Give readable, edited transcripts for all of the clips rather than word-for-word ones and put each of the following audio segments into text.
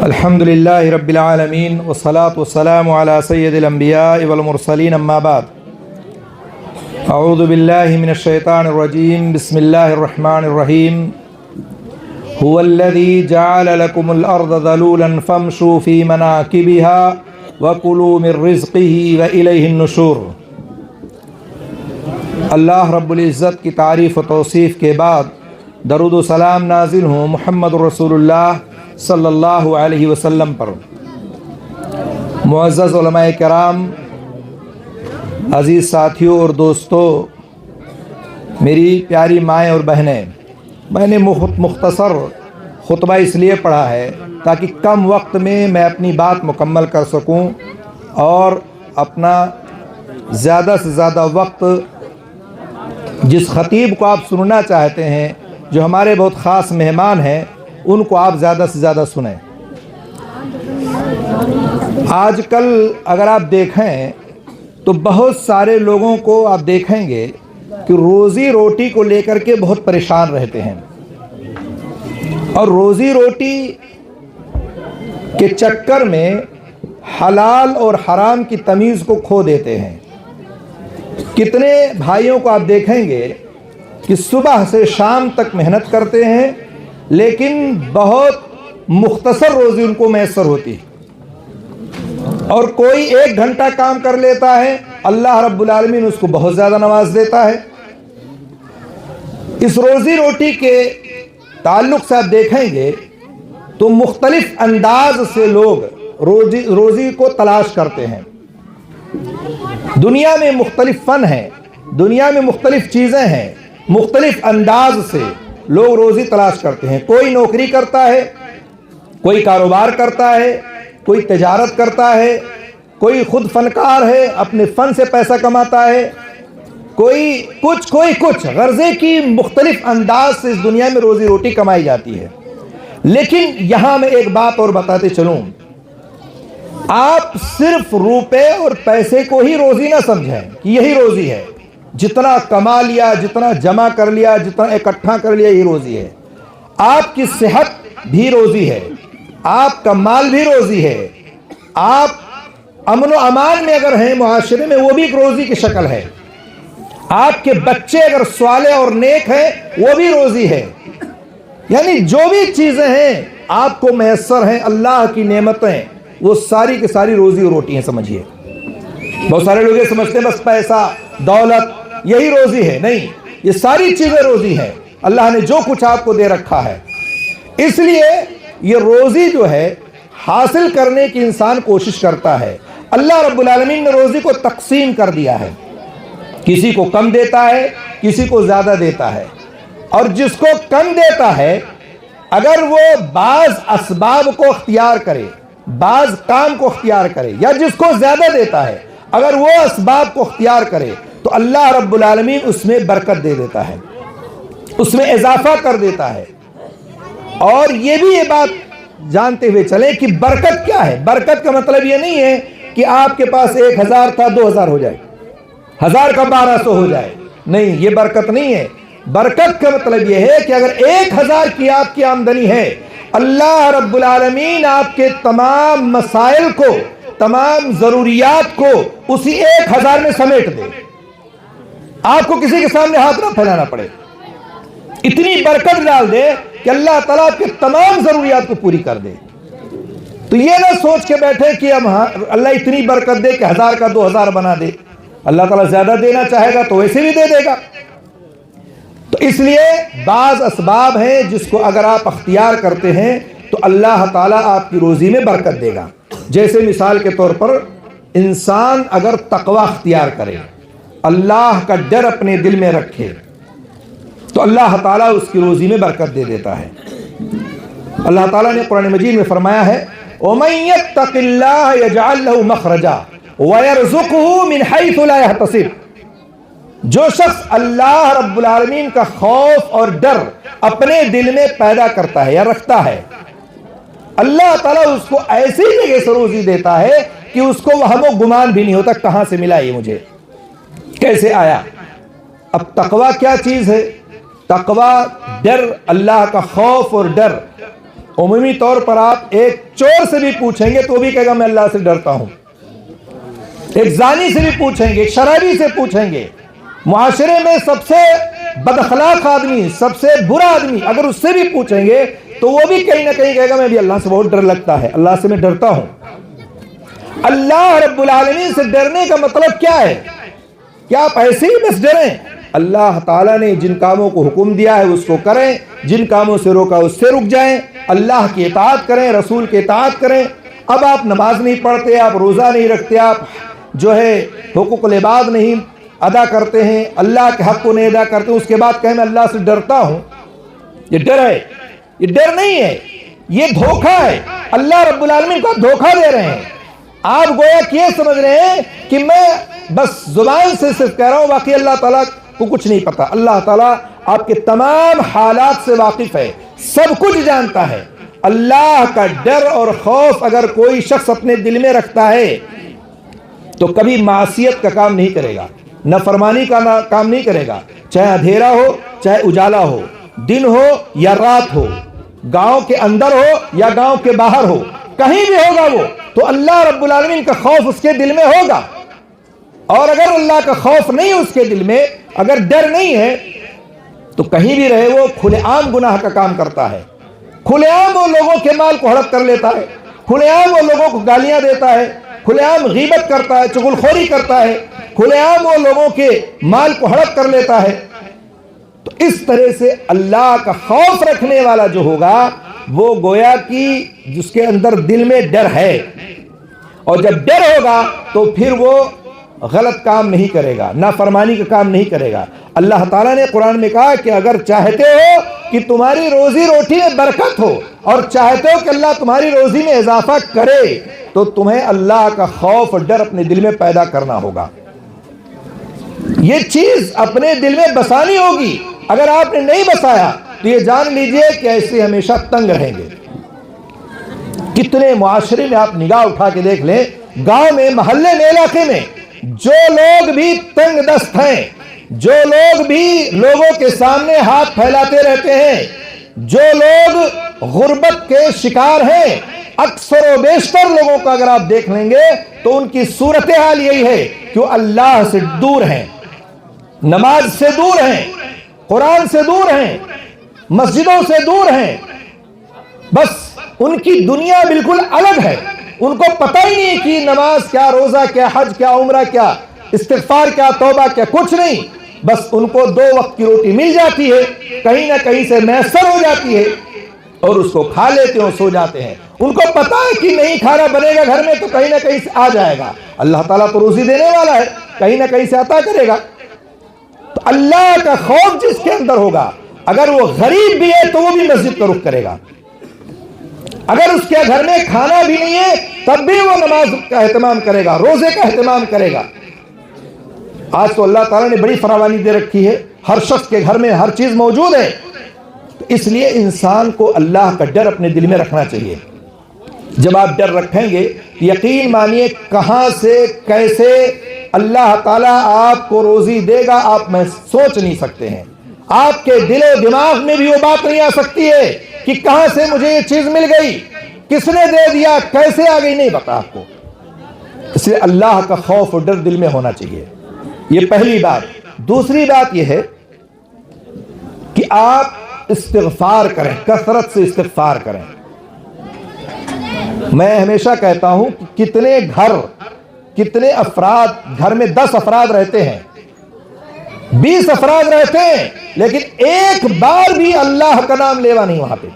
الحمدللہ رب العالمین والصلاة والسلام علی سید الانبیاء والمرسلین اما بعد اعوذ باللہ من الشیطان الرجیم بسم اللہ الرحمن الرحیم هو الذی جعل لکم الارض ذلولا فامشوا فی مناکبها وکلوا من رزقہ والیہ النشور۔ اللہ رب العزت کی تعریف و توصیف کے بعد درود و سلام نازل ہوں محمد رسول اللہ صلی اللہ علیہ وسلم پر۔ معزز علماء کرام، عزیز ساتھیوں اور دوستوں، میری پیاری مائیں اور بہنیں، میں نے مختصر خطبہ اس لیے پڑھا ہے تاکہ کم وقت میں اپنی بات مکمل کر سکوں اور اپنا زیادہ سے زیادہ وقت جس خطیب کو آپ سننا چاہتے ہیں، جو ہمارے بہت خاص مہمان ہیں، ان کو آپ زیادہ سے زیادہ سنیں۔ آج کل اگر آپ دیکھیں تو بہت سارے لوگوں کو آپ دیکھیں گے کہ روزی روٹی کو لے کر کے بہت پریشان رہتے ہیں، اور روزی روٹی کے چکر میں حلال اور حرام کی تمیز کو کھو دیتے ہیں۔ کتنے بھائیوں کو آپ دیکھیں گے کہ صبح سے شام تک محنت کرتے ہیں، لیکن بہت مختصر روزی ان کو میسر ہوتی ہے، اور کوئی 1 گھنٹہ کام کر لیتا ہے، اللہ رب العالمین اس کو بہت زیادہ نواز دیتا ہے۔ اس روزی روٹی کے تعلق سے آپ دیکھیں گے تو مختلف انداز سے لوگ روزی کو تلاش کرتے ہیں۔ دنیا میں مختلف فن ہیں، دنیا میں مختلف چیزیں ہیں، مختلف انداز سے لوگ روزی تلاش کرتے ہیں۔ کوئی نوکری کرتا ہے، کوئی کاروبار کرتا ہے، کوئی تجارت کرتا ہے، کوئی خود فنکار ہے، اپنے فن سے پیسہ کماتا ہے، کوئی کچھ غرضے کی مختلف انداز سے اس دنیا میں روزی روٹی کمائی جاتی ہے۔ لیکن یہاں میں ایک بات اور بتاتے چلوں، آپ صرف روپے اور پیسے کو ہی روزی نہ سمجھیں کہ یہی روزی ہے، جتنا کما لیا، جتنا جمع کر لیا، جتنا اکٹھا کر لیا، یہ روزی ہے۔ آپ کی صحت بھی روزی ہے، آپ کا مال بھی روزی ہے، آپ امن و امان میں اگر ہیں معاشرے میں، وہ بھی ایک روزی کی شکل ہے۔ آپ کے بچے اگر صالح اور نیک ہیں، وہ بھی روزی ہے۔ یعنی جو بھی چیزیں ہیں آپ کو میسر ہیں، اللہ کی نعمتیں، وہ ساری کی ساری روزی اور روٹی ہیں، سمجھیے۔ بہت سارے لوگ یہ سمجھتے ہیں بس پیسہ، دولت یہی روزی ہے۔ نہیں، یہ ساری چیزیں روزی ہیں، اللہ نے جو کچھ آپ کو دے رکھا ہے۔ اس لیے یہ روزی جو ہے حاصل کرنے کی انسان کوشش کرتا ہے۔ اللہ رب العالمین نے روزی کو تقسیم کر دیا ہے، کسی کو کم دیتا ہے، کسی کو زیادہ دیتا ہے، اور جس کو کم دیتا ہے اگر وہ بعض اسباب کو اختیار کرے، بعض کام کو اختیار کرے، یا جس کو زیادہ دیتا ہے اگر وہ اسباب کو اختیار کرے، تو اللہ رب العالمین اس میں برکت دے دیتا ہے، اس میں اضافہ کر دیتا ہے۔ اور یہ بھی یہ بات جانتے ہوئے چلیں کہ برکت کیا ہے۔ برکت کا مطلب یہ نہیں ہے کہ آپ کے پاس 1000 تھا 2000 ہو جائے، 1000 کا 1200 ہو جائے، نہیں، یہ برکت نہیں ہے۔ برکت کا مطلب یہ ہے کہ اگر 1000 کی آپ کی آمدنی ہے، اللہ رب العالمین آپ کے تمام مسائل کو، تمام ضروریات کو اسی 1000 میں سمیٹ دے، آپ کو کسی کے سامنے ہاتھ نہ پھیلانا پڑے، اتنی برکت ڈال دے کہ اللہ تعالیٰ آپ کے تمام ضروریات کو پوری کر دے۔ تو یہ نہ سوچ کے بیٹھے کہ اب اللہ اتنی برکت دے کہ 1000 کا 2000 بنا دے۔ اللہ تعالیٰ زیادہ دینا چاہے گا تو ویسے بھی دے دے گا۔ تو اس لیے بعض اسباب ہیں جس کو اگر آپ اختیار کرتے ہیں تو اللہ تعالیٰ آپ کی روزی میں برکت دے گا۔ جیسے مثال کے طور پر انسان اگر تقوی اختیار کرے، اللہ کا ڈر اپنے دل میں رکھے، تو اللہ تعالیٰ اس کی روزی میں برکت دے دیتا ہے۔ اللہ تعالیٰ نے قرآن مجید میں فرمایا ہے وَمَن يَتَّقِ اللَّهَ يَجْعَلْ لَهُ مَخْرَجًا وَيَرْزُقْهُ مِنْ حَيْثُ لَا يَحْتَسِبُ۔ جو شخص اللہ رب العالمین کا خوف اور ڈر اپنے دل میں پیدا کرتا ہے یا رکھتا ہے، اللہ تعالیٰ اس کو ایسی جگہ سے روزی دیتا ہے کہ اس کو وہم و گمان بھی نہیں ہوتا کہاں سے ملا، یہ مجھے کیسے آیا۔ اب تقوی کیا چیز ہے؟ تقوی ڈر، اللہ کا خوف اور ڈر، عمومی طور پر آپ ایک چور سے بھی پوچھیں گے تو بھی کہے گا میں اللہ سے ڈرتا ہوں، ایک زانی سے بھی پوچھیں گے، ایک شرابی سے پوچھیں گے، معاشرے میں سب سے بد اخلاق آدمی، سب سے برا آدمی، اگر اس سے بھی پوچھیں گے تو وہ بھی کہیں نہ کہیں کہے گا میں بھی اللہ سے بہت ڈر لگتا ہے، اللہ سے میں ڈرتا ہوں۔ اللہ رب العالمین سے ڈرنے کا مطلب کیا ہے؟ کیا آپ ایسے ہی بس ڈریں؟ اللہ تعالیٰ نے جن کاموں کو حکم دیا ہے اس کو کریں، جن کاموں سے روکا اس سے رک جائیں، اللہ کی اطاعت کریں، رسول کی اطاعت کریں۔ اب آپ نماز نہیں پڑھتے، آپ روزہ نہیں رکھتے، آپ جو ہے حقوق العباد نہیں ادا کرتے ہیں، اللہ کے حق کو نہیں ادا کرتے، اس کے بعد کہیں میں اللہ سے ڈرتا ہوں، یہ ڈر ہے؟ یہ ڈر نہیں ہے، یہ دھوکہ ہے۔ اللہ رب العالمین کو دھوکہ دے رہے ہیں۔ آپ گویا کہ یہ سمجھ رہے ہیں کہ میں بس زبان سے صرف کہہ رہا ہوں، باقی اللہ تعالیٰ کو کچھ نہیں پتا۔ اللہ تعالیٰ آپ کے تمام حالات سے واقف ہے، سب کچھ جانتا ہے۔ اللہ کا ڈر اور خوف اگر کوئی شخص اپنے دل میں رکھتا ہے تو کبھی معصیت کا کام نہیں کرے گا، نافرمانی کا کام نہیں کرے گا، چاہے اندھیرا ہو چاہے اجالا ہو، دن ہو یا رات ہو، گاؤں کے اندر ہو یا گاؤں کے باہر ہو، کہیں بھی ہوگا وہ تو اللہ رب العالمین کا خوف اس کے دل میں ہوگا۔ اور اگر اللہ کا خوف نہیں اس کے دل میں، اگر ڈر نہیں ہے تو کہیں بھی رہے وہ کھلے عام گناہ کا کام کرتا ہے، کھلے عام وہ لوگوں کے مال کو ہڑپ کر لیتا ہے، کھلے عام وہ لوگوں کو گالیاں دیتا ہے، کھلے عام غیبت کرتا ہے، چغل خوری کرتا ہے، کھلے عام وہ لوگوں کے مال کو ہڑپ کر لیتا ہے۔ تو اس طرح سے اللہ کا خوف رکھنے والا جو ہوگا وہ گویا کہ جس کے اندر دل میں ڈر ہے، اور جب ڈر ہوگا تو پھر وہ غلط کام نہیں کرے گا، نافرمانی کا کام نہیں کرے گا۔ اللہ تعالیٰ نے قرآن میں کہا کہ اگر چاہتے ہو کہ تمہاری روزی روٹی میں برکت ہو اور چاہتے ہو کہ اللہ تمہاری روزی میں اضافہ کرے تو تمہیں اللہ کا خوف اور ڈر اپنے دل میں پیدا کرنا ہوگا۔ یہ چیز اپنے دل میں بسانی ہوگی۔ اگر آپ نے نہیں بسایا تو یہ جان لیجئے کہ ایسے ہمیشہ تنگ رہیں گے۔ کتنے معاشرے میں آپ نگاہ اٹھا کے دیکھ لیں، گاؤں میں، محلے میں، علاقے میں جو لوگ بھی تنگ دست ہیں، جو لوگ بھی لوگوں کے سامنے ہاتھ پھیلاتے رہتے ہیں، جو لوگ غربت کے شکار ہیں، اکثر و بیشتر لوگوں کو اگر آپ دیکھ لیں گے تو ان کی صورتحال یہی ہے کہ وہ اللہ سے دور ہیں، نماز سے دور ہیں، قرآن سے دور ہیں، مسجدوں سے دور ہیں، بس ان کی دنیا بالکل الگ ہے۔ ان کو پتہ ہی نہیں کہ نماز کیا، روزہ کیا، حج کیا، عمرہ کیا، استغفار کیا، توبہ کیا، کچھ نہیں۔ بس ان کو 2 وقت کی روٹی مل جاتی ہے، کہیں نہ کہیں سے میسر ہو جاتی ہے اور اس کو کھا لیتے ہیں اور سو جاتے ہیں۔ ان کو پتہ ہے کہ نہیں کھانا بنے گا گھر میں تو کہیں نہ کہیں سے آ جائے گا، اللہ تعالیٰ تو روزی دینے والا ہے، کہیں نہ کہیں سے عطا کرے گا۔ تو اللہ کا خوف جس کے اندر ہوگا، اگر وہ غریب بھی ہے تو وہ بھی مسجد کا رخ کرے گا، اگر اس کے گھر میں کھانا بھی نہیں ہے تب بھی وہ نماز کا اہتمام کرے گا، روزے کا اہتمام کرے گا۔ آج تو اللہ تعالیٰ نے بڑی فراوانی دے رکھی ہے، ہر شخص کے گھر میں ہر چیز موجود ہے، تو اس لیے انسان کو اللہ کا ڈر اپنے دل میں رکھنا چاہیے۔ جب آپ ڈر رکھیں گے یقین مانیے کہاں سے کیسے اللہ تعالیٰ آپ کو روزی دے گا آپ میں سوچ نہیں سکتے ہیں۔ آپ کے دل و دماغ میں بھی وہ بات نہیں آ سکتی ہے کہ کہاں سے مجھے یہ چیز مل گئی، کس نے دے دیا، کیسے آ گئی، نہیں پتا آپ کو۔ اس لیے اللہ کا خوف اور ڈر دل میں ہونا چاہیے، یہ پہلی بات۔ دوسری بات یہ ہے کہ آپ استغفار کریں، کثرت سے استغفار کریں۔ میں ہمیشہ کہتا ہوں کہ کتنے افراد گھر میں 10 افراد رہتے ہیں، 20 افراد رہتے ہیں، لیکن ایک بار بھی اللہ کا نام لیوا نہیں وہاں پہ۔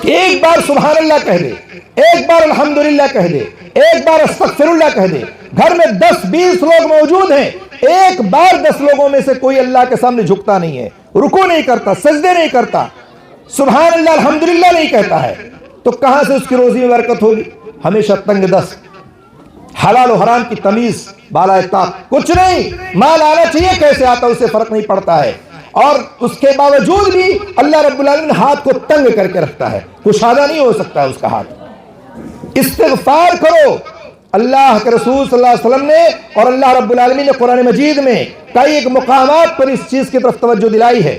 ایک بار سبحان اللہ کہہ دے، ایک بار الحمدللہ کہہ دے، ایک بار استغفر اللہ کہہ دے۔ گھر میں 10-20 لوگ موجود ہیں، ایک بار 10 لوگوں میں سے کوئی اللہ کے سامنے جھکتا نہیں ہے، رکوع نہیں کرتا، سجدے نہیں کرتا، سبحان اللہ الحمدللہ نہیں کہتا ہے، تو کہاں سے اس کی روزی میں برکت ہوگی؟ ہمیشہ تنگ دست، حلال و حرام کی تمیز بالائے طاق کچھ نہیں، مال آنا چاہیے، کیسے آتا اسے فرق نہیں پڑتا ہے، اور اس کے باوجود بھی اللہ رب العالمین ہاتھ کو تنگ کر کے رکھتا ہے، کشادہ نہیں ہو سکتا ہے اس کا ہاتھ۔ استغفار کرو۔ اللہ کے رسول صلی اللہ علیہ وسلم نے اور اللہ رب العالمین نے قرآن مجید میں کئی ایک مقامات پر اس چیز کی طرف توجہ دلائی ہے۔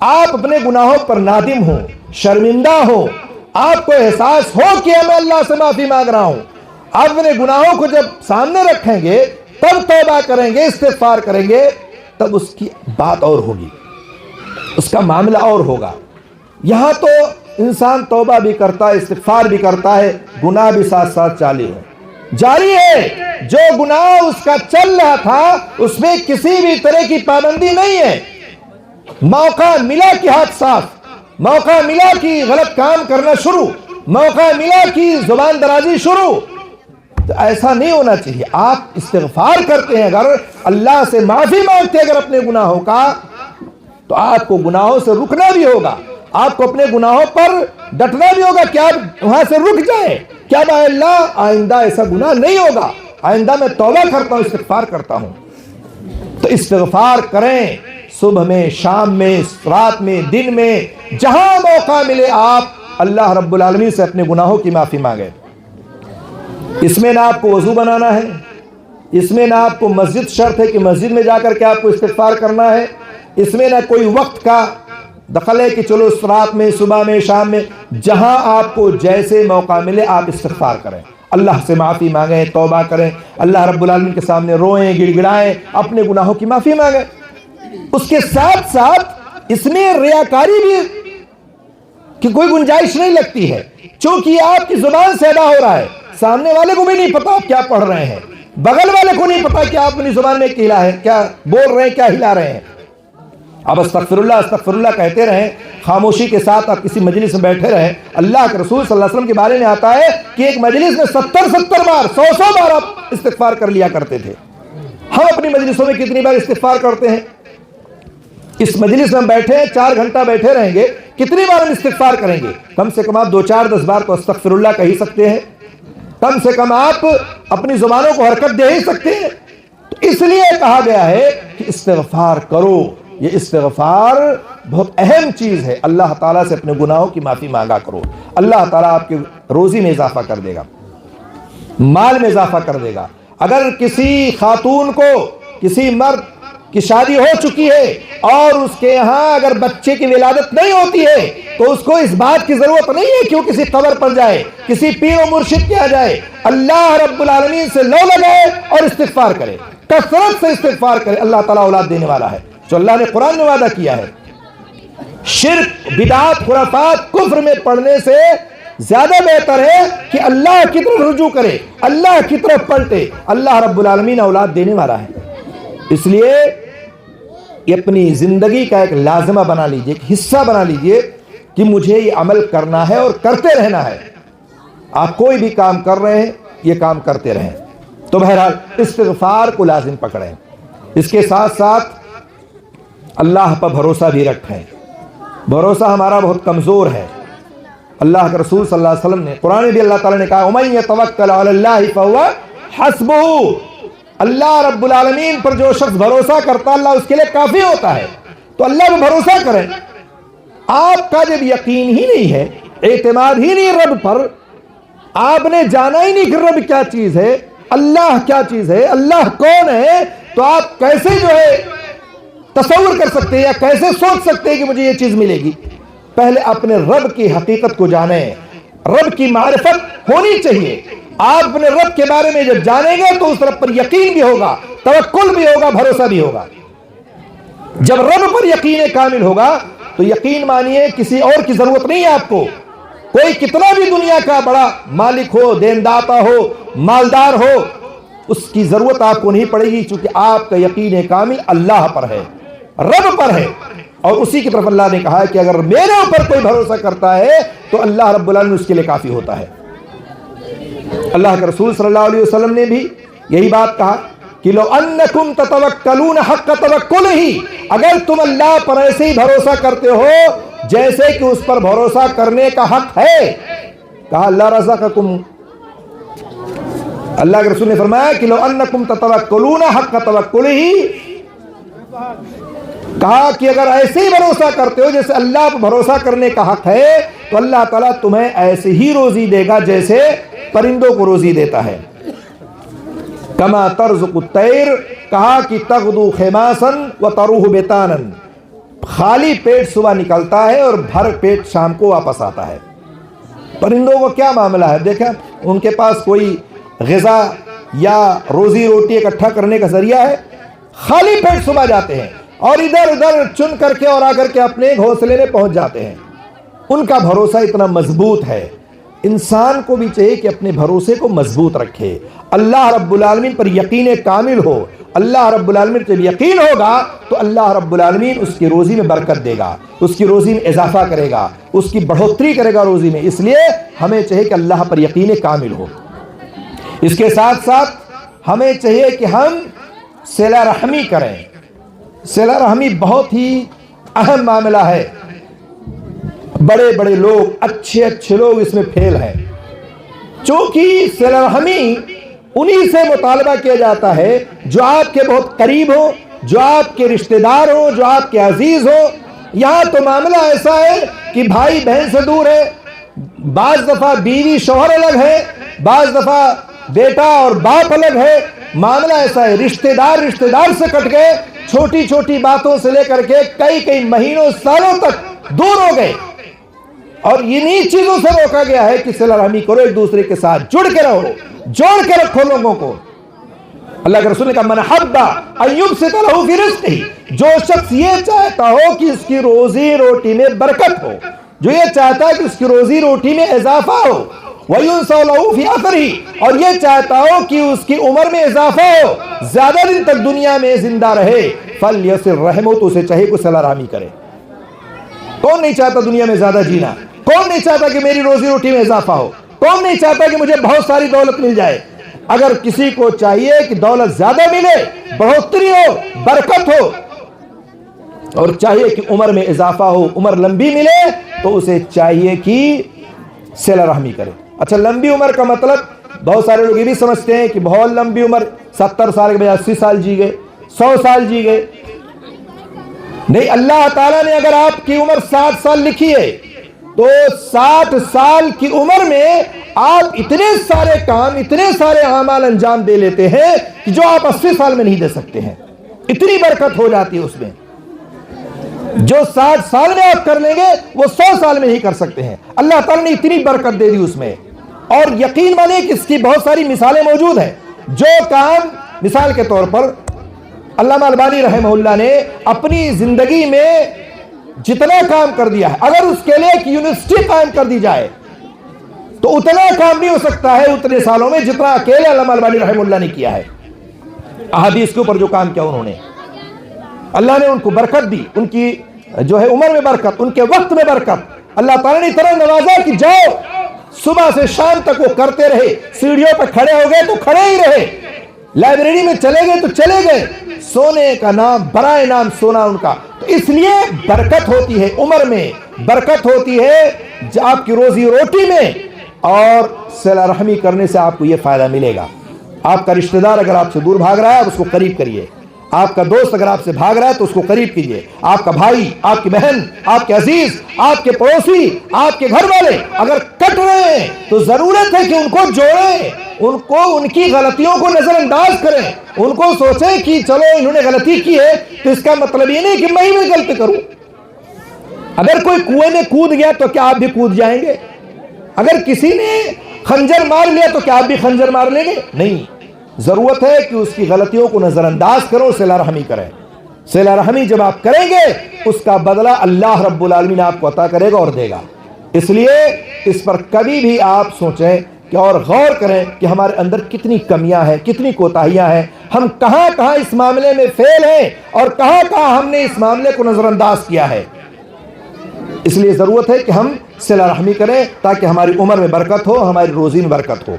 آپ اپنے گناہوں پر نادم ہو، شرمندہ ہو، آپ کو احساس ہو کہ میں اللہ سے معافی مانگ رہا ہوں، آپ اپنے گناہوں کو جب سامنے رکھیں گے، تب توبہ کریں گے، استغفار کریں گے، تب اس کی بات اور ہوگی، اس کا معاملہ اور ہوگا۔ یہاں تو انسان توبہ بھی کرتا ہے، استغفار بھی کرتا ہے، گناہ بھی ساتھ ساتھ جاری ہے۔ جو گناہ اس کا چل رہا تھا اس میں کسی بھی طرح کی پابندی نہیں ہے، موقع ملا کہ ہاتھ صاف، موقع ملا کہ غلط کام کرنا شروع، موقع ملا کہ زبان درازی شروع، تو ایسا نہیں ہونا چاہیے۔ آپ استغفار کرتے ہیں، اگر اللہ سے معافی مانگتے ہیں اگر اپنے گناہوں کا، تو آپ کو گناہوں سے رکنا بھی ہوگا، آپ کو اپنے گناہوں پر ڈٹنا بھی ہوگا کہ آپ وہاں سے رک جائیں، کیا اے اللہ آئندہ ایسا گناہ نہیں ہوگا، آئندہ میں توبہ کرتا ہوں، استغفار کرتا ہوں۔ تو استغفار کریں، صبح میں، شام میں، رات میں، دن میں، جہاں موقع ملے آپ اللہ رب العالمین سے اپنے گناہوں کی معافی مانگیں۔ اس میں نہ آپ کو وضو بنانا ہے، اس میں نہ آپ کو مسجد شرط ہے کہ مسجد میں جا کر کے آپ کو استغفار کرنا ہے، اس میں نہ کوئی وقت کا دخل ہے کہ چلو رات میں، صبح میں، شام میں، جہاں آپ کو جیسے موقع ملے آپ استغفار کریں، اللہ سے معافی مانگیں، توبہ کریں، اللہ رب العالمین کے سامنے روئیں، گڑ گڑائیں، اپنے گناہوں کی معافی مانگیں۔ اس کے ساتھ ساتھ اس میں ریاکاری بھی کہ کوئی گنجائش نہیں لگتی ہے، چونکہ یہ آپ کی زبان سے ادا ہو رہا ہے، سامنے والے کو بھی نہیں پتا آپ کیا پڑھ رہے ہیں، بغل والے کو نہیں پتا کہ آپ اپنی زبان میں کیا بول رہے ہیں، کیا ہلا رہے ہیں۔ اب استغفر اللہ کہتے رہیں، خاموشی کے ساتھ آپ کسی مجلس میں بیٹھے رہیں۔ اللہ کے رسول صلی اللہ علیہ وسلم کے بارے میں آتا ہے کہ ایک مجلس میں 70 بار، 100 بار آپ استغفار کر لیا کرتے تھے۔ ہم اپنی مجلسوں میں کتنی بار استغفار کرتے ہیں؟ اس مجلس میں ہم بیٹھے ہیں، 4 گھنٹہ بیٹھے رہیں گے، کتنی بار ہم استغفار کریں گے؟ کم سے کم آپ 2-4-10 بار تو استغفر اللہ کہہ ہی سکتے ہیں، کم سے کم آپ اپنی زبانوں کو حرکت دے ہی سکتے ہیں۔ تو اس لیے کہا گیا ہے کہ استغفار کرو، یہ استغفار بہت اہم چیز ہے۔ اللہ تعالیٰ سے اپنے گناہوں کی معافی مانگا کرو، اللہ تعالیٰ آپ کی روزی میں اضافہ کر دے گا، مال میں اضافہ کر دے گا۔ اگر کسی خاتون کو، کسی مرد کی شادی ہو چکی ہے اور اس کے یہاں اگر بچے کی ولادت نہیں ہوتی ہے تو اس کو اس بات کی ضرورت نہیں ہے کہ وہ کسی قبر پر جائے، کسی پیر و مرشد کے جائے، اللہ رب العالمین سے لو لگائے اور استغفار کرے، کثرت سے استغفار کرے، اللہ تعالیٰ اولاد دینے والا ہے، جو اللہ نے قرآن میں وعدہ کیا ہے۔ شرک، بدعات، خرافات، کفر میں پڑھنے سے زیادہ بہتر ہے کہ اللہ کی طرف رجوع کرے، اللہ کی طرف پلٹے، اللہ رب العالمین اولاد دینے والا ہے۔ اس لیے یہ اپنی زندگی کا ایک لازمہ بنا لیجئے، ایک حصہ بنا لیجئے کہ مجھے یہ عمل کرنا ہے اور کرتے رہنا ہے۔ آپ کوئی بھی کام کر رہے ہیں، یہ کام کرتے رہیں۔ تو بہرحال استغفار کو لازم پکڑیں، اس کے ساتھ ساتھ اللہ پر بھروسہ بھی رکھیں۔ بھروسہ ہمارا بہت کمزور ہے۔ اللہ کے رسول صلی اللہ علیہ وسلم نے، قرآن بھی اللہ تعالیٰ نے کہا وَمَن يَتَوَكَّلْ عَلَى اللَّهِ فَهُوَ حَسْبُهُ، اللہ رب العالمین پر جو شخص بھروسہ کرتا اللہ اس کے لیے کافی ہوتا ہے۔ تو اللہ پہ بھروسہ کریں۔ آپ کا جب یقین ہی نہیں ہے، اعتماد ہی نہیں رب پر، آپ نے جانا ہی نہیں کہ رب کیا چیز ہے، اللہ کیا چیز ہے، اللہ کون ہے، تو آپ کیسے جو ہے تصور کر سکتے ہیں یا کیسے سوچ سکتے ہیں کہ مجھے یہ چیز ملے گی؟ پہلے اپنے رب کی حقیقت کو جانیں، رب کی معرفت ہونی چاہیے۔ آپ اپنے رب کے بارے میں جب جانیں گے تو اس رب پر یقین بھی ہوگا، توکل بھی ہوگا، بھروسہ بھی ہوگا۔ جب رب پر یقین کامل ہوگا تو یقین مانیے کسی اور کی ضرورت نہیں ہے آپ کو۔ کوئی کتنا بھی دنیا کا بڑا مالک ہو، دینداتا ہو، مالدار ہو، اس کی ضرورت آپ کو نہیں پڑے گی، چونکہ آپ کا یقین کامل اللہ پر ہے، رب پر ہے۔ اور اسی کی طرف اللہ نے کہا ہے کہ اگر میرے اوپر کوئی بھروسہ کرتا ہے تو اللہ رب العالمین اس کے لیے کافی ہوتا ہے۔ اللہ کے رسول صلی اللہ علیہ وسلم نے بھی یہی بات کہا کہ لو انکم تتوکلون حق توکلہ، اگر تم اللہ پر ایسے ہی بھروسہ کرتے ہو جیسے کہ اس پر بھروسہ کرنے کا حق ہے، کہا اللہ رزقکم، اللہ کے رسول نے فرمایا کہ لو انکم تتوکلون حق توکلہ، کہا کہ اگر ایسے ہی بھروسہ کرتے ہو جیسے اللہ پر بھروسہ کرنے کا حق ہے تو اللہ تعالیٰ تمہیں ایسے ہی روزی دے گا جیسے پرندوں کو روزی دیتا ہے۔ کما ترزق الطیر، کہا کہ تغدو خماسا وتروح بطانا، خالی پیٹ صبح نکلتا ہے اور بھر پیٹ شام کو واپس آتا ہے۔ پرندوں کو کیا معاملہ ہے؟ دیکھیں ان کے پاس کوئی غذا یا روزی روٹی اکٹھا کرنے کا ذریعہ ہے؟ خالی پیٹ صبح جاتے ہیں اور ادھر ادھر چن کر کے اور آ کر کے اپنے گھونسلے میں پہنچ جاتے ہیں۔ ان کا بھروسہ اتنا مضبوط ہے۔ انسان کو بھی چاہیے کہ اپنے بھروسے کو مضبوط رکھے، اللہ رب العالمین پر یقین کامل ہو۔ اللہ رب العالمین جب یقین ہوگا تو اللہ رب العالمین اس کی روزی میں برکت دے گا، اس کی روزی میں اضافہ کرے گا، اس کی بڑھوتری کرے گا روزی میں۔ اس لیے ہمیں چاہیے کہ اللہ پر یقین کامل ہو۔ اس کے ساتھ ساتھ ہمیں چاہیے کہ ہم صلہ رحمی کریں۔ صلہ رحمی بہت ہی اہم معاملہ ہے۔ بڑے بڑے لوگ، اچھے اچھے لوگ اس میں فیل ہیں، چونکہ صلہ رحمی انہی سے مطالبہ کیا جاتا ہے جو آپ کے بہت قریب ہو، جو آپ کے رشتہ دار ہو، جو آپ کے عزیز ہو۔ یہاں تو معاملہ ایسا ہے کہ بھائی بہن سے دور ہے، بعض دفعہ بیوی شوہر الگ ہے، بعض دفعہ بیٹا اور باپ الگ ہے۔ معاملہ ایسا ہے، رشتہ دار سے کٹ گئے، چھوٹی چھوٹی باتوں سے لے کر کے کئی مہینوں سالوں تک دور ہو گئے، اور انہی چیزوں سے روکا گیا ہے کہ صلہ رحمی کرو، ایک دوسرے کے ساتھ جڑ کے رہو، جوڑ کے رکھو لوگوں کو۔ اللہ کے رسول نے کہا من حب ان یبسط لہ فی رزقہ، جو شخص یہ چاہتا ہو کہ اس کی روزی روٹی میں برکت ہو، جو یہ چاہتا ہے کہ اس کی روزی روٹی میں اضافہ ہو، وَيُنْسَوْ لَهُ فِي آخِرِهِ، اور یہ چاہتا ہو کہ اس کی عمر میں اضافہ ہو، زیادہ دن تک دنیا میں زندہ رہے، فَلْيَصِلْ رَحِمَهُ، تو اسے چاہیے کہ صلہ رحمی کرے۔ کون نہیں چاہتا دنیا میں زیادہ جینا؟ کون نہیں چاہتا کہ میری روزی روٹی میں اضافہ ہو؟ کون نہیں چاہتا کہ مجھے بہت ساری دولت مل جائے؟ اگر کسی کو چاہیے کہ دولت زیادہ ملے، بڑھوتری ہو، برکت ہو، اور چاہیے کہ عمر میں اضافہ ہو، عمر لمبی ملے، تو اسے چاہیے کہ صلہ رحمی کرے۔ اچھا، لمبی عمر کا مطلب بہت سارے لوگ یہ بھی سمجھتے ہیں کہ بہت لمبی عمر 70 سال کے بجائے 80 سال جی گئے، 100 سال جی گئے۔ نہیں، اللہ تعالیٰ نے اگر آپ کی عمر 60 سال لکھی ہے تو 60 سال کی عمر میں آپ اتنے سارے کام، اتنے سارے اعمال انجام دے لیتے ہیں کہ جو آپ 80 سال میں نہیں دے سکتے ہیں۔ اتنی برکت ہو جاتی ہے اس میں، جو 60 سال میں آپ کر لیں گے وہ 100 سال میں نہیں کر سکتے ہیں۔ اللہ تعالیٰ نے اتنی برکت دے دی اس میں، اور یقین مانیے کہ اس کی بہت ساری مثالیں موجود ہیں۔ جو کام، مثال کے طور پر علامہ البانی رحمہ اللہ نے اپنی زندگی میں جتنا کام کر دیا ہے، اگر اس کے لیے ایک یونیورسٹی قائم کر دی جائے تو اتنا کام نہیں ہو سکتا ہے اتنے سالوں میں جتنا اکیلے علامہ البانی رحمہ اللہ نے کیا ہے۔ احادیث کے اوپر جو کام کیا انہوں نے، اللہ نے ان کو برکت دی، ان کی جو ہے عمر میں برکت، ان کے وقت میں برکت۔ اللہ تعالیٰ نے اتنا نوازا کہ جاؤ صبح سے شام تک وہ کرتے رہے، سیڑھیوں پہ کھڑے ہو گئے تو کھڑے ہی رہے، لائبریری میں چلے گئے تو چلے گئے، سونے کا نام برائے نام سونا ان کا۔ تو اس لیے برکت ہوتی ہے عمر میں، برکت ہوتی ہے آپ کی روزی روٹی میں، اور صلہ رحمی کرنے سے آپ کو یہ فائدہ ملے گا۔ آپ کا رشتہ دار اگر آپ سے دور بھاگ رہا ہے، آپ اس کو قریب کریے۔ آپ کا دوست اگر آپ سے بھاگ رہا ہے تو اس کو قریب کیجئے۔ آپ کا بھائی، آپ کی بہن، آپ کے عزیز، آپ کے پڑوسی، آپ کے گھر والے اگر کٹ رہے ہیں تو ضرورت ہے کہ ان کو جوڑیں، ان کو ان کی غلطیوں کو نظر انداز کریں، ان کو سوچیں کہ چلو انہوں نے غلطی کی ہے تو اس کا مطلب یہ نہیں کہ میں ہی غلطی کروں۔ اگر کوئی کنویں میں کود گیا تو کیا آپ بھی کود جائیں گے؟ اگر کسی نے خنجر مار لیا تو کیا آپ بھی خنجر مار لیں گے؟ نہیں، ضرورت ہے کہ اس کی غلطیوں کو نظر انداز کرو، صلہ رحمی کریں۔ صلہ رحمی جب آپ کریں گے اس کا بدلہ اللہ رب العالمین آپ کو عطا کرے گا اور دے گا۔ اس لیے اس پر کبھی بھی آپ سوچیں کہ اور غور کریں کہ ہمارے اندر کتنی کمیاں ہیں، کتنی کوتاہیاں ہیں، ہم کہاں کہاں اس معاملے میں فیل ہیں اور کہاں کہاں ہم نے اس معاملے کو نظر انداز کیا ہے۔ اس لیے ضرورت ہے کہ ہم صلہ رحمی کریں تاکہ ہماری عمر میں برکت ہو، ہماری روزی میں برکت ہو۔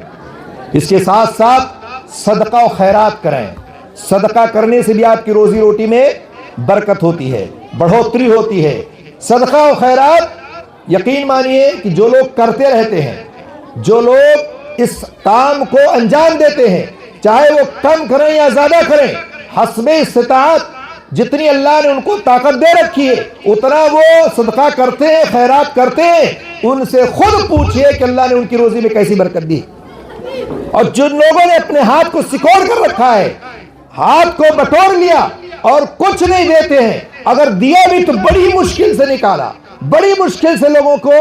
اس کے ساتھ ساتھ صدقہ و خیرات کریں۔ صدقہ کرنے سے بھی آپ کی روزی روٹی میں برکت ہوتی ہے، بڑھوتری ہوتی ہے۔ صدقہ و خیرات یقین مانیے کہ جو لوگ کرتے رہتے ہیں، جو لوگ اس کام کو انجام دیتے ہیں، چاہے وہ کم کریں یا زیادہ کریں، حسب استطاعت جتنی اللہ نے ان کو طاقت دے رکھی ہے اتنا وہ صدقہ کرتے ہیں، خیرات کرتے ہیں۔ ان سے خود پوچھئے کہ اللہ نے ان کی روزی میں کیسی برکت دی۔ اور جن لوگوں نے اپنے ہاتھ کو سکوڑ کر رکھا ہے، ہاتھ کو بٹور لیا اور کچھ نہیں دیتے ہیں. اگر دیا بھی تو بڑی مشکل سے نکالا, بڑی مشکل سے لوگوں کو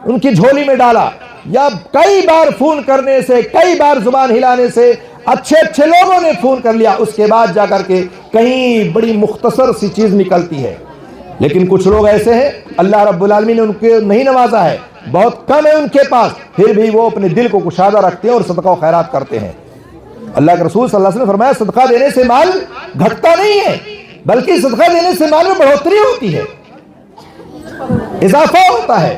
ان کی جھولی میں ڈالا, یا کئی بار فون کرنے سے, کئی بار زبان ہلانے سے اچھے اچھے لوگوں نے فون کر لیا, اس کے بعد جا کر کے کہیں بڑی مختصر سی چیز نکلتی ہے. لیکن کچھ لوگ ایسے ہیں اللہ رب العالمین نے ان کو نہیں نوازا ہے, بہت کم ہے ان کے پاس, پھر بھی وہ اپنے دل کو کشادہ رکھتے ہیں اور صدقہ و خیرات کرتے ہیں. اللہ کے رسول صلی اللہ علیہ وسلم نے فرمایا صدقہ دینے سے مال گھٹتا نہیں ہے, بلکہ صدقہ دینے سے مال میں بڑھوتری ہوتی ہے, اضافہ ہوتا ہے.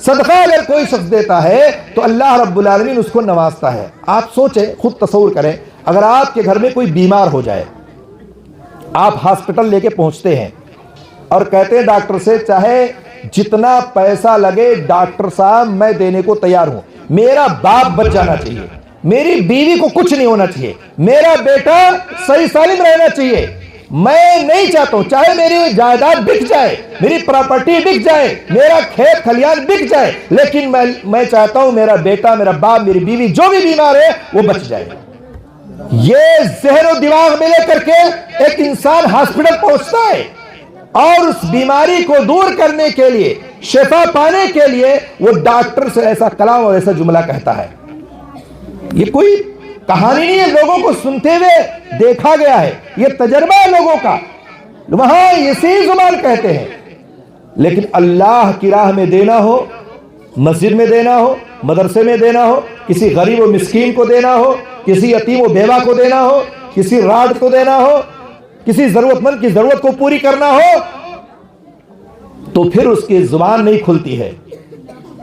صدقہ اگر کوئی شخص دیتا ہے تو اللہ رب العالمین اس کو نوازتا ہے. آپ سوچیں, خود تصور کریں, اگر آپ کے گھر میں کوئی بیمار ہو جائے, آپ ہاسپٹل لے کے پہنچتے ہیں اور کہتے ہیں ڈاکٹر سے چاہے جتنا پیسہ لگے ڈاکٹر صاحب میں دینے کو تیار ہوں, میرا باپ بچ جانا چاہیے, میری بیوی کو کچھ نہیں ہونا چاہیے, میرا بیٹا صحیح سالم رہنا چاہیے, میں نہیں چاہتا ہوں چاہے میری جائیداد بک جائے, میری پراپرٹی بک جائے, میرا کھیت کھلیان بک جائے, لیکن میں چاہتا ہوں میرا بیٹا, میرا باپ, میری بیوی جو بھی بیمار ہے وہ بچ جائے. یہ ذہن و دماغ میں لے کر کے ایک انسان ہاسپٹل پہنچتا ہے اور اس بیماری کو دور کرنے کے لیے, شفا پانے کے لیے وہ ڈاکٹر سے ایسا کلام اور ایسا جملہ کہتا ہے. یہ کوئی کہانی نہیں ہے, لوگوں کو سنتے ہوئے دیکھا گیا ہے, یہ تجربہ ہے لوگوں کا, وہاں اسی زبان کہتے ہیں. لیکن اللہ کی راہ میں دینا ہو, مسجد میں دینا ہو, مدرسے میں دینا ہو, کسی غریب و مسکین کو دینا ہو, کسی یتیم و بیوہ کو دینا ہو, کسی راڈ کو دینا ہو, کسی ضرورت مند کی ضرورت کو پوری کرنا ہو, تو پھر اس کی زبان نہیں کھلتی ہے,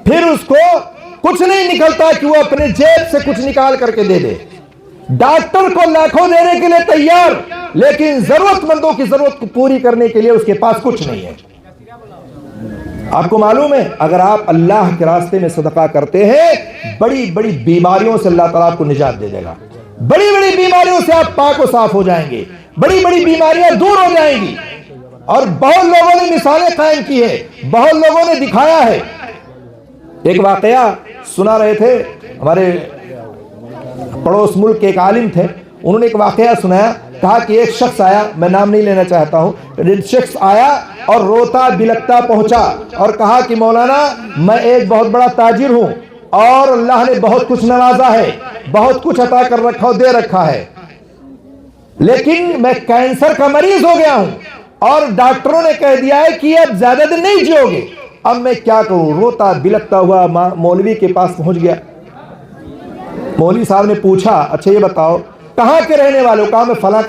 پھر اس کو کچھ نہیں نکلتا کہ وہ اپنے جیب سے کچھ نکال کر کے دے دے. ڈاکٹر کو لاکھوں دینے کے لیے تیار, لیکن ضرورت مندوں کی ضرورت کو پوری کرنے کے لیے اس کے پاس کچھ نہیں ہے. آپ کو معلوم ہے اگر آپ اللہ کے راستے میں صدقہ کرتے ہیں, بڑی بڑی بیماریوں سے اللہ تعالیٰ آپ کو نجات دے دے گا, بڑی بڑی بیماریوں سے آپ پاک و صاف ہو جائیں گے, بڑی بڑی بیماریاں دور ہو جائیں گی. اور بہت لوگوں نے مثالیں قائم کی ہے, بہت لوگوں نے دکھایا ہے. ایک واقعہ سنا رہے تھے, ہمارے پڑوس ملک کے ایک عالم تھے, انہوں نے ایک واقعہ سنایا, کہا کہ ایک شخص آیا, میں نام نہیں لینا چاہتا ہوں, شخص آیا اور روتا بلکتا پہنچا اور کہا کہ مولانا میں ایک بہت بڑا تاجر ہوں اور اللہ نے بہت کچھ نوازا ہے, بہت کچھ عطا کر رکھا دے رکھا ہے, لیکن میں کینسر کا مریض ہو گیا ہوں اور ڈاکٹروں نے کہہ دیا ہے کہ اب زیادہ دن نہیں جیو گے, اب میں کیا کروں. روتا بلکتا ہوا مولوی کے پاس پہنچ گیا. مولوی صاحب نے پوچھا اچھا یہ بتاؤ کہاں کے رہنے والے ہو؟ کہا میں فلاں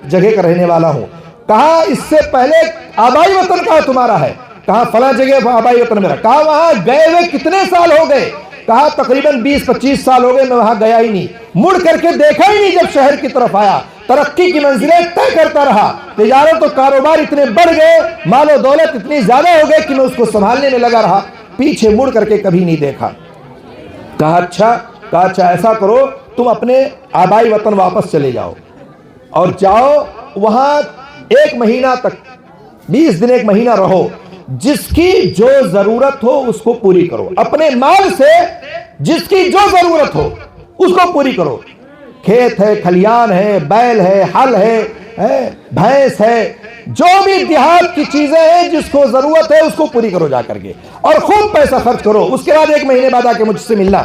جگہ کا رہنے والا ہوں. کہا اس سے پہلے آبائی وطن کہاں تمہارا ہے؟ کہا فلاں جگہ آبائی وطن میرا. کہا وہاں گئے ہوئے کتنے سال ہو گئے؟ کہا تقریباً 20-25 سال ہو گئے, میں وہاں گیا ہی نہیں, مڑ کر کے دیکھا ہی نہیں. جب شہر کی طرف آیا ترقی کی منزلیں طے کرتا رہا, تجارت و کاروبار اتنے بڑھ گئے, مال و دولت اتنی زیادہ ہو گئے کہ میں اس کو سنبھالنے میں لگا رہا, پیچھے مڑ کر کے کبھی نہیں دیکھا. کہا اچھا ایسا کرو تم اپنے آبائی وطن واپس چلے جاؤ اور جاؤ وہاں 1 مہینہ تک 20 دن 1 مہینہ رہو, جس کی جو ضرورت ہو اس کو پوری کرو, اپنے مال سے جس کی جو ضرورت ہو اس کو پوری کرو. کھیت ہے, کھلیان ہے, بیل ہے, ہل ہے, بھینس ہے, جو بھی دیہات کی چیزیں ہیں جس کو ضرورت ہے اس کو پوری کرو جا کر کے, اور خوب پیسہ خرچ کرو. اس کے بعد 1 مہینے بعد آ کے مجھ سے ملنا.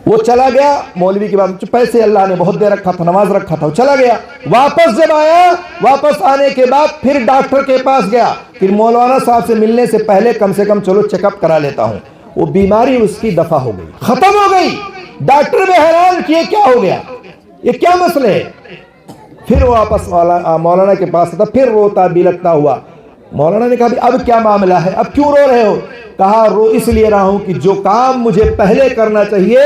وہ چلا گیا مولوی کے بعد, پیسے اللہ نے بہت دے رکھا تھا, نواز رکھا تھا, وہ چلا گیا. واپس جب آیا, واپس آنے کے بعد پھر ڈاکٹر کے پاس گیا, پھر مولانا صاحب سے ملنے سے پہلے کم سے کم چلو چیک اپ کرا لیتا ہوں. وہ بیماری اس کی دفع ہو گئی, ختم ہو گئی. ڈاکٹر بھی حیران کیے کیا ہو گیا, یہ کیا مسئلہ ہے. پھر وہ واپس مولانا کے پاس تھا, پھر روتا بلکتا ہوا. مولانا نے کہا اب کیا معاملہ ہے, اب کیوں رو رہے ہو؟ کہا رو اس لیے رہا ہوں کہ جو کام مجھے پہلے کرنا چاہیے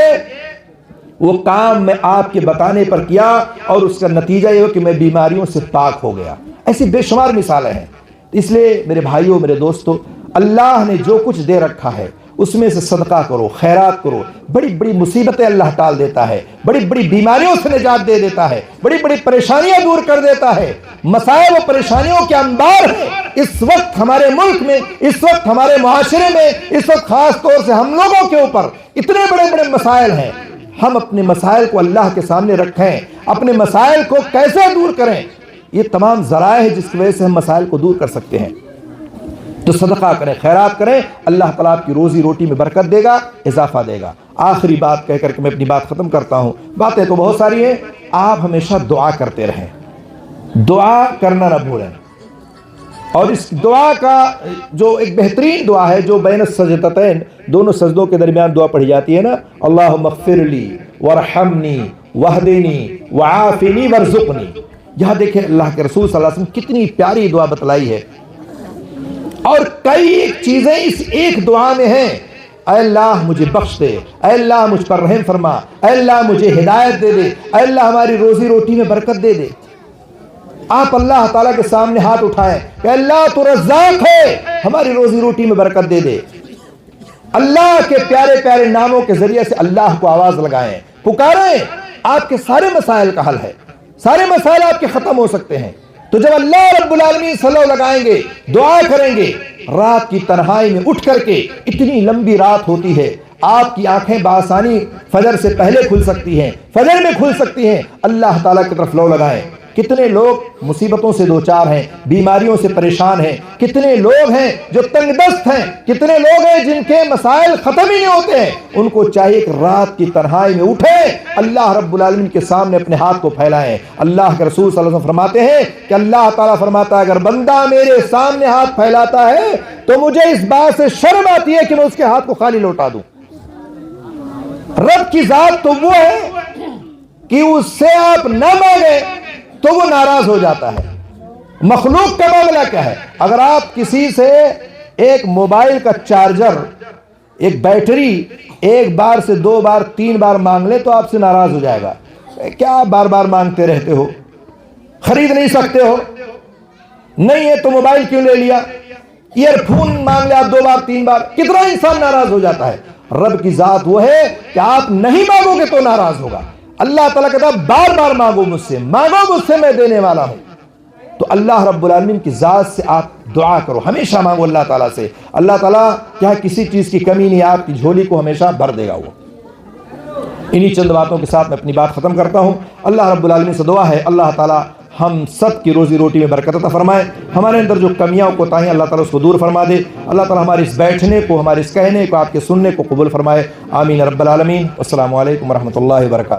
وہ کام میں آپ کے بتانے پر کیا, اور اس کا نتیجہ یہ ہو کہ میں بیماریوں سے پاک ہو گیا. ایسی بے شمار مثالیں ہیں. اس لیے میرے بھائیوں, میرے دوستوں, اللہ نے جو کچھ دے رکھا ہے اس میں سے صدقہ کرو, خیرات کرو. بڑی بڑی مصیبتیں اللہ ٹال دیتا ہے, بڑی بڑی بیماریوں سے نجات دے دیتا ہے, بڑی بڑی پریشانیاں دور کر دیتا ہے. مسائل و پریشانیوں کے انبار ہیں اس وقت ہمارے ملک میں, اس وقت ہمارے معاشرے میں, اس وقت خاص طور سے ہم لوگوں کے اوپر اتنے بڑے بڑے مسائل ہیں. ہم اپنے مسائل کو اللہ کے سامنے رکھیں, اپنے مسائل کو کیسے دور کریں, یہ تمام ذرائع ہیں جس کی وجہ سے ہم مسائل کو دور کر سکتے ہیں۔ تو صدقہ کریں، خیرات کریں، اللہ تعالیٰ آپ کی روزی روٹی میں برکت دے گا، اضافہ دے گا۔ آخری بات کہہ کر کے میں اپنی بات ختم کرتا ہوں۔ باتیں تو بہت ساری ہیں، آپ ہمیشہ دعا کرتے رہیں، دعا کرنا نہ بھولیں۔ اور اس دعا کا جو ایک بہترین دعا ہے جو بین السجدتین، دونوں سجدوں کے درمیان دعا پڑھی جاتی ہے نا، اللہم اغفر لی وارحمنی واہدنی وعافنی وارزقنی۔ یہاں دیکھیں اللہ کے رسول صلی اللہ علیہ وسلم کتنی پیاری دعا بتلائی ہے، اور کئی چیزیں اس ایک دعا میں ہیں۔ اے اللہ مجھے بخش دے، اے اللہ مجھ پر رحم فرما، اے اللہ مجھے ہدایت دے دے، اے اللہ ہماری روزی روٹی میں برکت دے دے۔ آپ اللہ تعالیٰ کے سامنے ہاتھ اٹھائیں کہ اللہ تو رزاق ہے، ہماری روزی روٹی میں برکت دے دے۔ اللہ کے پیارے پیارے ناموں کے ذریعے سے اللہ کو آواز لگائیں، پکاریں، آپ کے سارے مسائل کا حل ہے، سارے مسائل آپ کے ختم ہو سکتے ہیں۔ تو جب اللہ رب العالمین صلی اللہ لگائیں گے، دعا کریں گے، رات کی تنہائی میں اٹھ کر کے، اتنی لمبی رات ہوتی ہے، آپ کی آنکھیں بآسانی فجر سے پہلے کھل سکتی ہیں، فجر میں کھل سکتی ہیں، اللہ تعالیٰ کی طرف لو لگائیں۔ کتنے لوگ مصیبتوں سے دوچار ہیں، بیماریوں سے پریشان ہیں، کتنے لوگ ہیں جو تنگ دست ہیں، کتنے لوگ ہیں جن کے مسائل ختم ہی نہیں ہوتے ہیں۔ ان کو چاہیے کہ رات کی تنہائی میں اٹھیں، اللہ رب العالمین کے سامنے اپنے ہاتھ کو پھیلائیں۔ اللہ کے رسول صلی اللہ علیہ وسلم فرماتے ہیں کہ اللہ تعالیٰ فرماتا ہے اگر بندہ میرے سامنے ہاتھ پھیلاتا ہے تو مجھے اس بات سے شرم آتی ہے کہ میں اس کے ہاتھ کو خالی لوٹا دوں۔ رب کی ذات تو وہ ہے کہ اس سے آپ نہ مانگیں تو وہ ناراض ہو جاتا ہے۔ مخلوق کا معاملہ کیا ہے؟ اگر آپ کسی سے ایک موبائل کا چارجر، ایک بیٹری ایک بار سے 2 بار 3 بار مانگ لے تو آپ سے ناراض ہو جائے گا، کیا بار بار مانگتے رہتے ہو، خرید نہیں سکتے ہو؟ نہیں ہے تو موبائل کیوں لے لیا؟ ایئر فون مانگ لے آپ 2 بار 3 بار، کتنا انسان ناراض ہو جاتا ہے۔ رب کی ذات وہ ہے کہ آپ نہیں مانگو گے تو ناراض ہوگا۔ اللہ تعالیٰ کہتا ہے بار بار مانگو مجھ سے، مانگو مجھ سے، میں دینے والا ہوں۔ تو اللہ رب العالمین کی ذات سے آپ دعا کرو، ہمیشہ مانگو اللہ تعالیٰ سے۔ اللہ تعالیٰ کیا کسی چیز کی کمی نہیں، آپ کی جھولی کو ہمیشہ بھر دے گا وہ۔ انہی چند باتوں کے ساتھ میں اپنی بات ختم کرتا ہوں۔ اللہ رب العالمین سے دعا ہے اللہ تعالیٰ ہم سب کی روزی روٹی میں برکت عطا فرمائے، ہمارے اندر جو کمیاں و کوتاہیاں اللہ تعالیٰ اس کو دور فرما دے۔ اللہ تعالیٰ ہمارے اس بیٹھنے کو، ہمارے اس کہنے کو، آپ کے سننے کو قبول فرمائے، آمین رب العالمین۔ السلام علیکم ورحمۃ اللہ وبرکاتہ۔